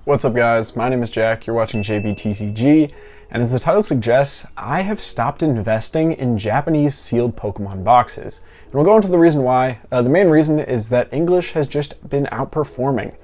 What's up guys, my name is Jack, you're watching JBTCG, and as the title suggests, I have stopped investing in Japanese sealed Pokemon boxes. And we'll go into the reason why. The main reason is that English has just been outperforming.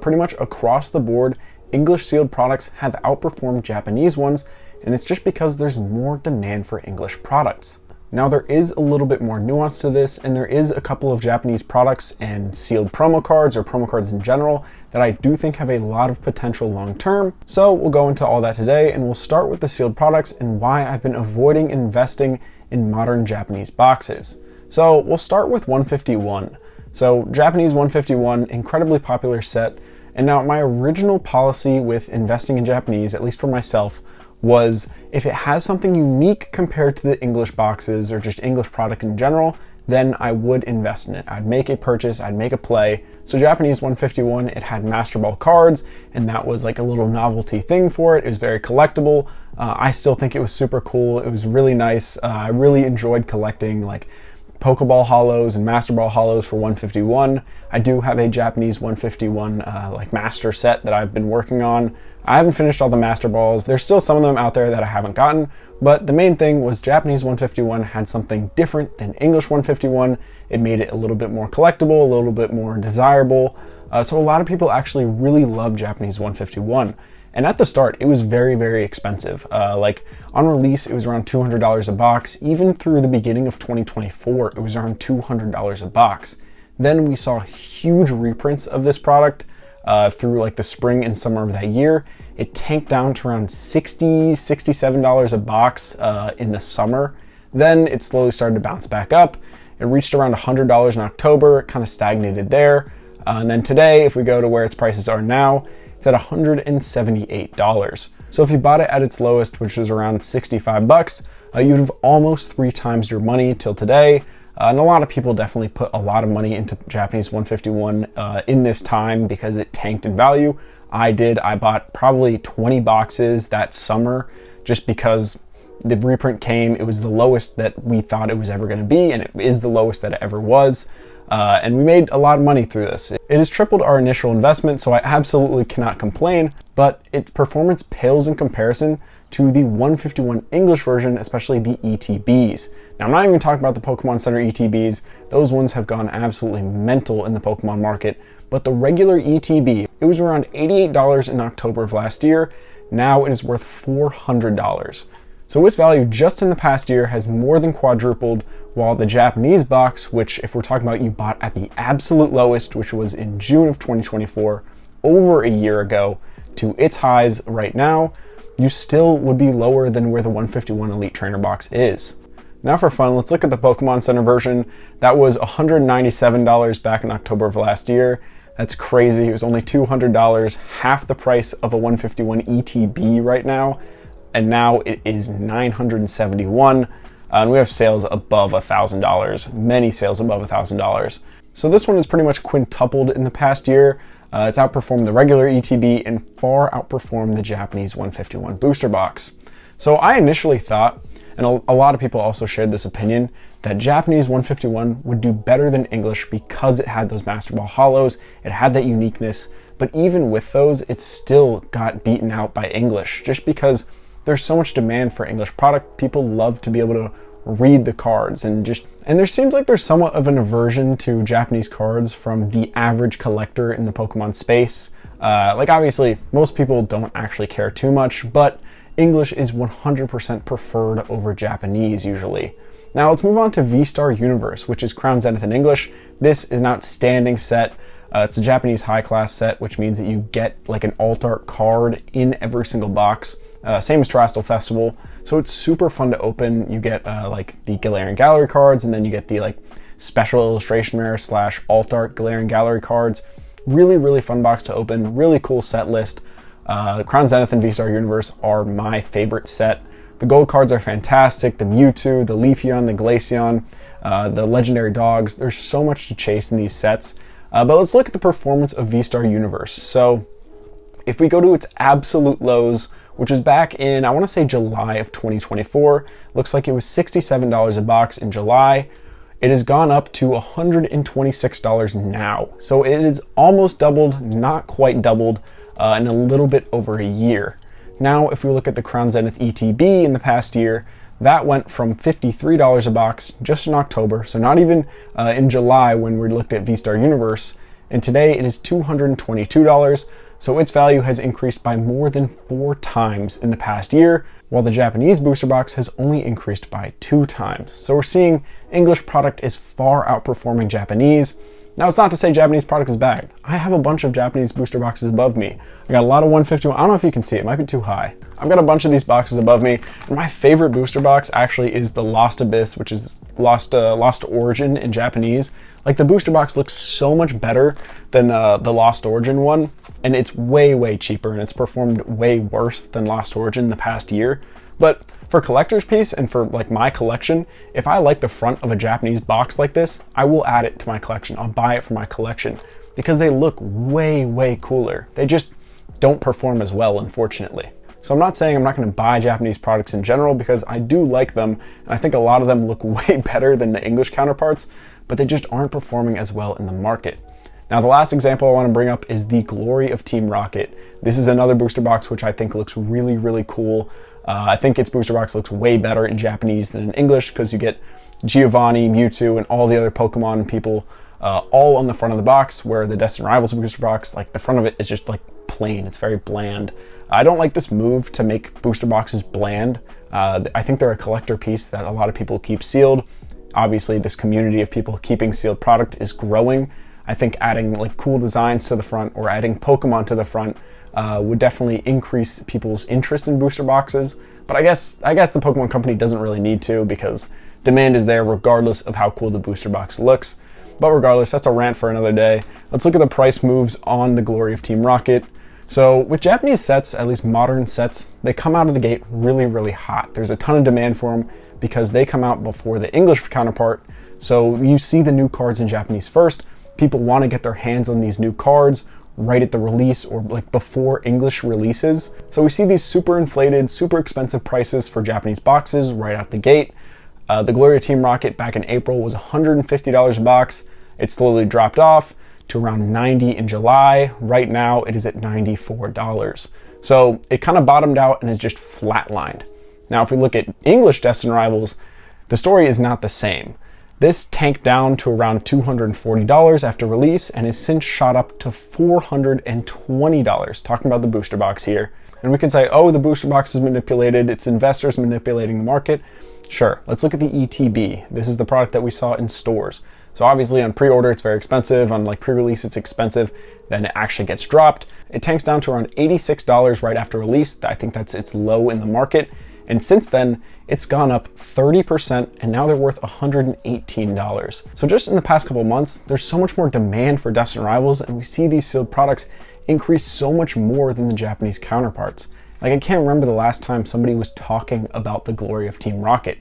Pretty much across the board, English sealed products have outperformed Japanese ones, and it's just because there's more demand for English products. Now there is a little bit more nuance to this, and there is a couple of Japanese products and sealed promo cards or promo cards in general that I do think have a lot of potential long term. So we'll go into all that today, and we'll start with the sealed products and why I've been avoiding investing in modern Japanese boxes. So we'll start with 151. So Japanese 151, incredibly popular set. And now my original policy with investing in Japanese, at least for myself, was if it has something unique compared to the English boxes or just English product in general, then I would invest in it. I'd make a purchase, I'd make a play. So Japanese 151, it had Master Ball cards, and that was like a little novelty thing for it. It was very collectible. I still think it was super cool. It was really nice. I really enjoyed collecting like Pokeball Holos and Master Ball Holos for 151. I do have a Japanese 151 like master set that I've been working on. I haven't finished all the Master Balls. There's still some of them out there that I haven't gotten, but the main thing was Japanese 151 had something different than English 151. It made it a little bit more collectible, a little bit more desirable. So a lot of people actually really love Japanese 151. And at the start, it was very, very expensive. Like on release, it was around $200 a box. Even through the beginning of 2024, it was around $200 a box. Then we saw huge reprints of this product through like the spring and summer of that year. It tanked down to around $60, $67 a box in the summer. Then it slowly started to bounce back up. It reached around $100 in October, it kind of stagnated there. And then today, if we go to where its prices are now, it's at $178. So if you bought it at its lowest, which was around 65 bucks, you'd have almost 3 times your money till today. And a lot of people definitely put a lot of money into Japanese 151 in this time because it tanked in value. I did. I bought probably 20 boxes that summer just because the reprint came. It was the lowest that we thought it was ever going to be, and it is the lowest that it ever was. And we made a lot of money through this. It has tripled our initial investment, so I absolutely cannot complain, but its performance pales in comparison to the 151 English version, especially the ETBs. Now, I'm not even talking about the Pokemon Center ETBs. Those ones have gone absolutely mental in the Pokemon market, but the regular ETB, it was around $88 in October of last year. Now it is worth $400. So its value just in the past year has more than quadrupled, while the Japanese box, which if we're talking about you bought at the absolute lowest, which was in June of 2024, over a year ago, to its highs right now, you still would be lower than where the 151 Elite Trainer box is. Now for fun, let's look at the Pokemon Center version. That was $197 back in October of last year. That's crazy. It was only $200, half the price of a 151 ETB right now. And now it is $971, and we have sales above $1,000, many sales above $1,000. So this one is pretty much quintupled in the past year. It's outperformed the regular ETB and far outperformed the Japanese 151 booster box. So I initially thought, and a lot of people also shared this opinion, that Japanese 151 would do better than English because it had those Master Ball Holos, it had that uniqueness, but even with those, it still got beaten out by English, just because there's so much demand for English product. People love to be able to read the cards and there seems like there's somewhat of an aversion to Japanese cards from the average collector in the Pokemon space. Like obviously most people don't actually care too much, but English is 100% preferred over Japanese usually. Now let's move on to V-Star Universe, which is Crown Zenith in English. This is an outstanding set. It's a Japanese high class set, which means that you get like an alt art card in every single box. Same as Terastal Festival, so it's super fun to open. You get like the Galarian Gallery cards, and then you get the like special illustration rare / alt art Galarian Gallery cards. Really, really fun box to open. Really cool set list. Crown Zenith and V-Star Universe are my favorite set. The gold cards are fantastic. The Mewtwo, the Leafeon, the Glaceon, the legendary dogs. There's so much to chase in these sets. But let's look at the performance of V-Star Universe. So if we go to its absolute lows, which was back in, I want to say July of 2024. Looks like it was $67 a box in July. It has gone up to $126 now. So it is almost doubled, not quite doubled. in a little bit over a year. Now, if we look at the Crown Zenith ETB in the past year, that went from $53 a box just in October, so not even in July when we looked at V-Star Universe, and today it is $222, so its value has increased by more than 4 times in the past year, while the Japanese booster box has only increased by 2 times. So we're seeing English product is far outperforming Japanese. Now, it's not to say Japanese product is bad. I have a bunch of Japanese booster boxes above me. I got a lot of 151. I don't know if you can see it might be too high. I've got a bunch of these boxes above me, and my favorite booster box actually is the Lost Abyss, which is Lost Origin in Japanese. Like, the booster box looks so much better than the Lost Origin one, and it's way cheaper, and it's performed way worse than Lost Origin the past year. But for collector's piece and for like my collection, if I like the front of a Japanese box like this, I will add it to my collection. I'll buy it for my collection because they look way cooler. They just don't perform as well, unfortunately. So I'm not saying I'm not going to buy Japanese products in general, because I do like them, and I think a lot of them look way better than the English counterparts, but they just aren't performing as well in the market. Now, the last example I want to bring up is the Glory of Team Rocket. This is another booster box which I think looks really cool. I think its booster box looks way better in Japanese than in English, because you get Giovanni, Mewtwo, and all the other Pokemon and people all on the front of the box, where the Destined Rivals booster box, like the front of it is just like plain. It's very bland. I don't like this move to make booster boxes bland. I think they're a collector piece that a lot of people keep sealed. Obviously, this community of people keeping sealed product is growing. I think adding like cool designs to the front or adding Pokemon to the front would definitely increase people's interest in booster boxes. But I guess the Pokemon Company doesn't really need to, because demand is there regardless of how cool the booster box looks. But regardless, that's a rant for another day. Let's look at the price moves on the Glory of Team Rocket. So with Japanese sets, at least modern sets, they come out of the gate really hot. There's a ton of demand for them because they come out before the English counterpart. So you see the new cards in Japanese first. People want to get their hands on these new cards right at the release or like before English releases. So we see these super inflated, super expensive prices for Japanese boxes right out the gate. The Glory of Team Rocket back in April was $150 a box. It slowly dropped off to around $90 in July. Right now it is at $94. So it kind of bottomed out and is just flatlined. Now, if we look at English Destined Rivals, the story is not the same. This tanked down to around $240 after release and has since shot up to $420, talking about the booster box here. And we can say, oh, the booster box is manipulated, it's investors manipulating the market. Sure, let's look at the ETB. This is the product that we saw in stores. So obviously on pre-order it's very expensive, on like pre-release it's expensive, then it actually gets dropped. It tanks down to around $86 right after release. I think that's its low in the market. And since then, it's gone up 30%, and now they're worth $118. So just in the past couple of months, there's so much more demand for Destined Rivals, and we see these sealed products increase so much more than the Japanese counterparts. Like, I can't remember the last time somebody was talking about the Glory of Team Rocket.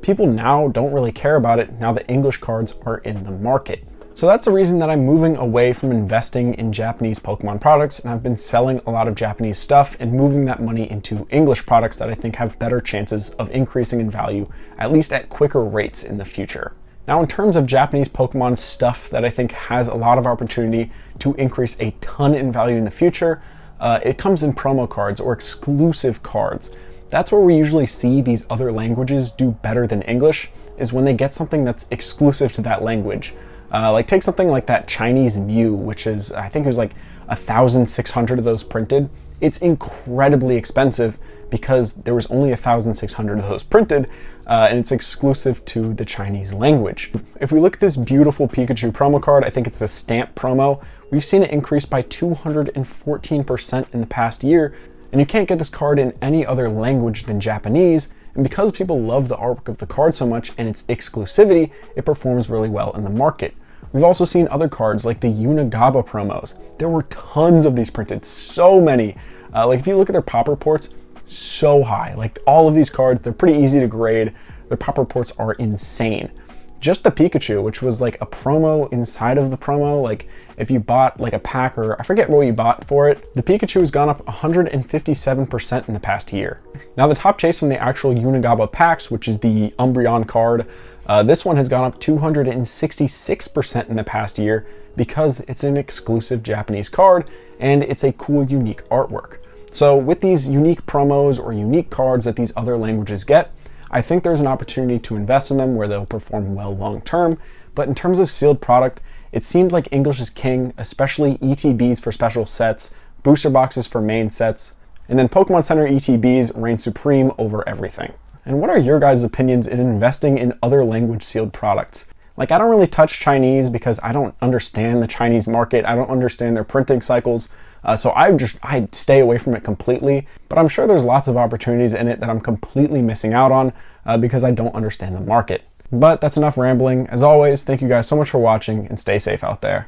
People now don't really care about it now that English cards are in the market. So that's the reason that I'm moving away from investing in Japanese Pokemon products, and I've been selling a lot of Japanese stuff and moving that money into English products that I think have better chances of increasing in value, at least at quicker rates in the future. Now, in terms of Japanese Pokemon stuff that I think has a lot of opportunity to increase a ton in value in the future, it comes in promo cards or exclusive cards. That's where we usually see these other languages do better than English, is when they get something that's exclusive to that language. Like take something like that Chinese Mew, which is, I think it was like 1,600 of those printed. It's incredibly expensive because there was only 1,600 of those printed, and it's exclusive to the Chinese language. If we look at this beautiful Pikachu promo card, I think it's the stamp promo, we've seen it increase by 214% in the past year, and you can't get this card in any other language than Japanese. And because people love the artwork of the card so much and its exclusivity, it performs really well in the market. We've also seen other cards like the Unigaba promos. There were tons of these printed, so many. Like if you look at their pop reports, so high. Like all of these cards, they're pretty easy to grade. Their pop reports are insane. Just the Pikachu, which was like a promo inside of the promo, like if you bought like a pack, or I forget what you bought for it, the Pikachu has gone up 157% in the past year. Now the top chase from the actual Unigaba packs, which is the Umbreon card, This one has gone up 266% in the past year because it's an exclusive Japanese card and it's a cool, unique artwork. So with these unique promos or unique cards that these other languages get, I think there's an opportunity to invest in them where they'll perform well long term. But in terms of sealed product, it seems like English is king, especially ETBs for special sets, booster boxes for main sets, and then Pokemon Center ETBs reign supreme over everything. And what are your guys' opinions in investing in other language sealed products? Like, I don't really touch Chinese because I don't understand the Chinese market. I don't understand their printing cycles. So I stay away from it completely. But I'm sure there's lots of opportunities in it that I'm completely missing out on because I don't understand the market. But that's enough rambling. As always, thank you guys so much for watching and stay safe out there.